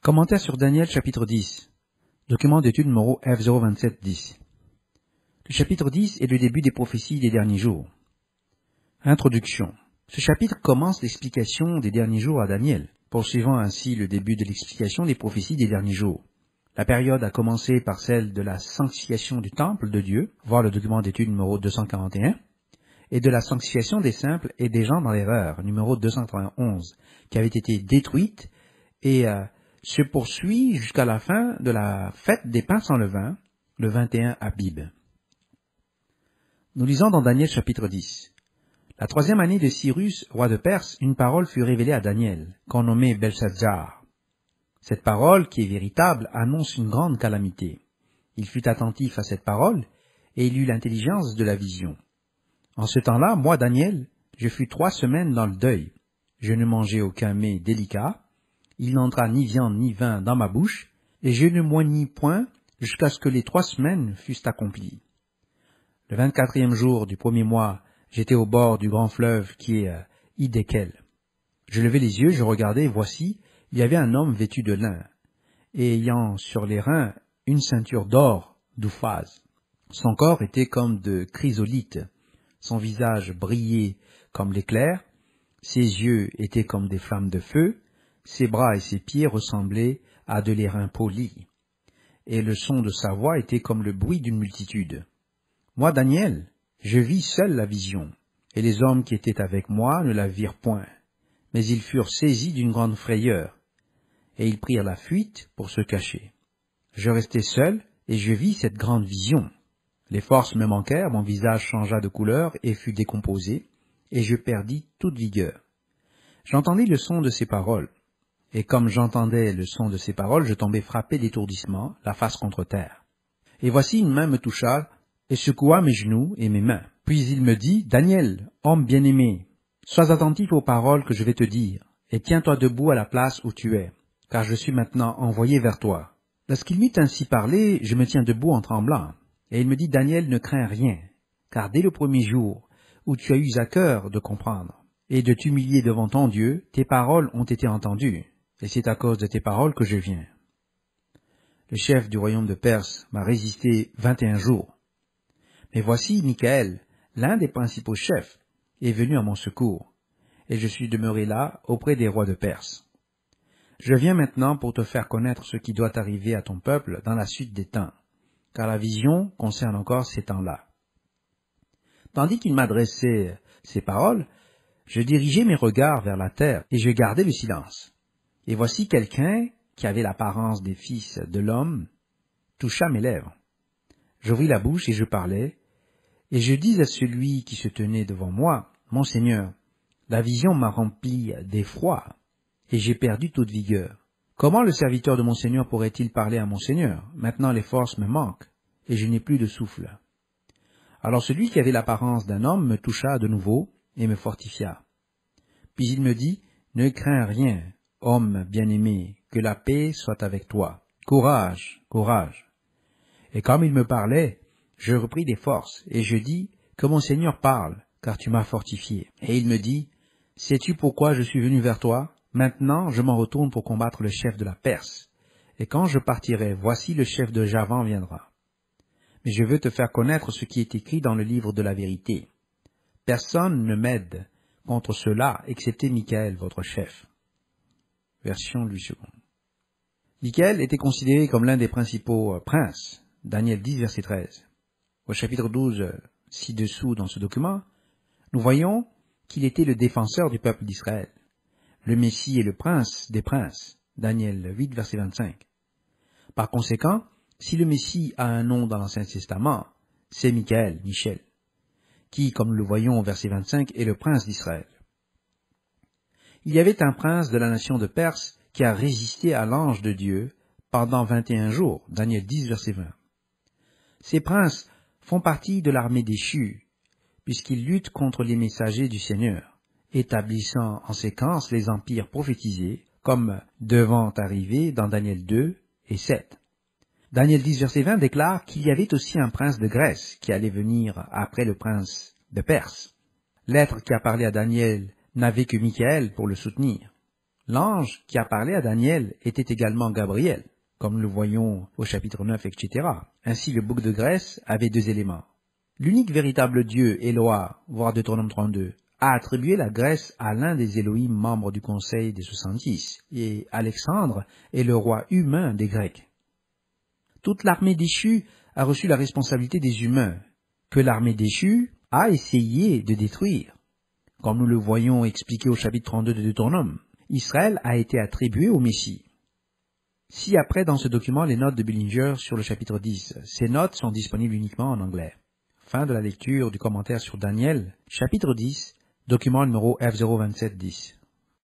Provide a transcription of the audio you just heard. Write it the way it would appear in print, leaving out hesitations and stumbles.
Commentaire sur Daniel chapitre 10. Document d'étude numéro F02710. Le chapitre 10 est le début des prophéties des derniers jours. Introduction. Ce chapitre commence l'explication des derniers jours à Daniel, poursuivant ainsi le début de l'explication des prophéties des derniers jours. La période a commencé par celle de la sanctification du temple de Dieu, voir le document d'étude numéro 241, et de la sanctification des simples et des gens dans l'erreur, numéro 291, qui avait été détruite et se poursuit jusqu'à la fin de la fête des pains sans levain, le 21 Abib. Nous lisons dans Daniel chapitre 10. La troisième année de Cyrus, roi de Perse, une parole fut révélée à Daniel, qu'on nommait Belchazzar. Cette parole, qui est véritable, annonce une grande calamité. Il fut attentif à cette parole, et il eut l'intelligence de la vision. En ce temps-là, moi, Daniel, je fus 3 semaines dans le deuil. Je ne mangeai aucun mets délicat, il n'entra ni viande ni vin dans ma bouche, et je ne moignis point jusqu'à ce que les 3 semaines fussent accomplies. Le 24e jour du premier mois, j'étais au bord du grand fleuve qui est Hiddekel. Je levai les yeux, je regardai, et voici, il y avait un homme vêtu de lin, et ayant sur les reins une ceinture d'or d'Ouphaz. Son corps était comme de chrysolite, son visage brillait comme l'éclair, ses yeux étaient comme des flammes de feu, ses bras et ses pieds ressemblaient à de l'airain poli, et le son de sa voix était comme le bruit d'une multitude. Moi, Daniel, je vis seul la vision, et les hommes qui étaient avec moi ne la virent point, mais ils furent saisis d'une grande frayeur, et ils prirent la fuite pour se cacher. Je restai seul, et je vis cette grande vision. Les forces me manquèrent, mon visage changea de couleur et fut décomposé, et je perdis toute vigueur. J'entendis le son de ces paroles, et comme j'entendais le son de ces paroles, je tombai frappé d'étourdissement, la face contre terre. Et voici une main me toucha, et secoua mes genoux et mes mains. Puis il me dit, « Daniel, homme bien-aimé, sois attentif aux paroles que je vais te dire, et tiens-toi debout à la place où tu es, car je suis maintenant envoyé vers toi. » Lorsqu'il m'eut ainsi parlé, je me tiens debout en tremblant. Et il me dit, « Daniel, ne crains rien, car dès le premier jour où tu as eu à cœur de comprendre et de t'humilier devant ton Dieu, tes paroles ont été entendues, et c'est à cause de tes paroles que je viens. Le chef du royaume de Perse m'a résisté 21 jours. Mais voici Michaël, l'un des principaux chefs, est venu à mon secours, et je suis demeuré là auprès des rois de Perse. Je viens maintenant pour te faire connaître ce qui doit arriver à ton peuple dans la suite des temps, car la vision concerne encore ces temps-là. » Tandis qu'il m'adressait ces paroles, je dirigeai mes regards vers la terre, et je gardai le silence. Et voici quelqu'un, qui avait l'apparence des fils de l'homme, toucha mes lèvres. J'ouvris la bouche et je parlais, et je dis à celui qui se tenait devant moi, « Mon Seigneur, la vision m'a rempli d'effroi, et j'ai perdu toute vigueur. Comment le serviteur de mon Seigneur pourrait-il parler à mon Seigneur? Maintenant les forces me manquent, et je n'ai plus de souffle. » Alors celui qui avait l'apparence d'un homme me toucha de nouveau et me fortifia. Puis il me dit, « Ne crains rien, homme bien-aimé, que la paix soit avec toi. Courage, courage. » Et comme il me parlait, je repris des forces, et je dis, « Que mon Seigneur parle, car tu m'as fortifié. » Et il me dit, « Sais-tu pourquoi je suis venu vers toi? Maintenant je m'en retourne pour combattre le chef de la Perse. Et quand je partirai, voici le chef de Javan viendra. Mais je veux te faire connaître ce qui est écrit dans le livre de la vérité. Personne ne m'aide contre cela, excepté Michaël, votre chef. » Version Louis II. Michaël était considéré comme l'un des principaux princes. Daniel 10, verset 13. Au chapitre 12, ci-dessous dans ce document, nous voyons qu'il était le défenseur du peuple d'Israël. Le Messie est le prince des princes. Daniel 8, verset 25. Par conséquent, si le Messie a un nom dans l'Ancien Testament, c'est Michaël, Michel, qui, comme nous le voyons au verset 25, est le prince d'Israël. Il y avait un prince de la nation de Perse qui a résisté à l'ange de Dieu pendant 21 jours, Daniel 10, verset 20. Ces princes font partie de l'armée déchue, puisqu'ils luttent contre les messagers du Seigneur, établissant en séquence les empires prophétisés, comme devant arriver dans Daniel 2 et 7. Daniel 10, verset 20 déclare qu'il y avait aussi un prince de Grèce qui allait venir après le prince de Perse. L'être qui a parlé à Daniel n'avait que Michaël pour le soutenir. L'ange qui a parlé à Daniel était également Gabriel, comme nous le voyons au chapitre 9, etc. Ainsi, le bouc de Grèce avait deux éléments. L'unique véritable Dieu, Eloah, voire Deutéronome 32, a attribué la Grèce à l'un des Élohim membres du Conseil des 70, et Alexandre est le roi humain des Grecs. Toute l'armée déchue a reçu la responsabilité des humains, que l'armée déchue a essayé de détruire. Comme nous le voyons expliqué au chapitre 32 de Deutéronome, Israël a été attribué au Messie. Ci-après dans ce document les notes de Bullinger sur le chapitre 10. Ces notes sont disponibles uniquement en anglais. Fin de la lecture du commentaire sur Daniel, chapitre 10, document numéro F02710.